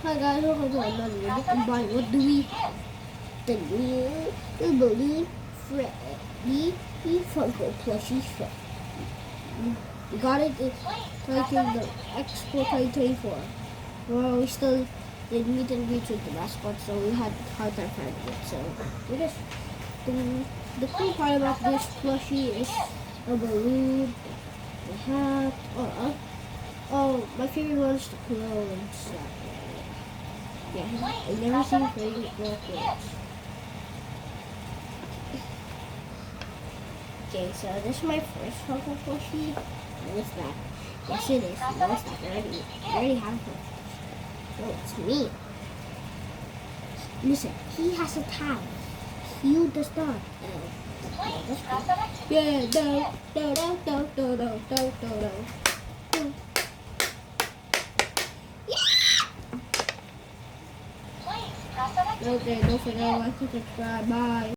Hi guys, welcome to another video. Combine, what do we have? The new balloon Freddy Funko plushie shop. We got it in the Expo 2024. Well, we still did meet and greet with the mascot, so we had a hard time finding it. So we just the cool part about this plushie is a balloon, a hat, oh, my favorite one is the clothes. Yeah, I've never seen Freddy with more clothes. Okay, so this is my first Funko plushie. No, it's not. Yes, it is. No, it's not. I already have one. No, it's me. Listen, he has a tie. You does not. Yeah, Okay, don't forget to like and subscribe. Bye.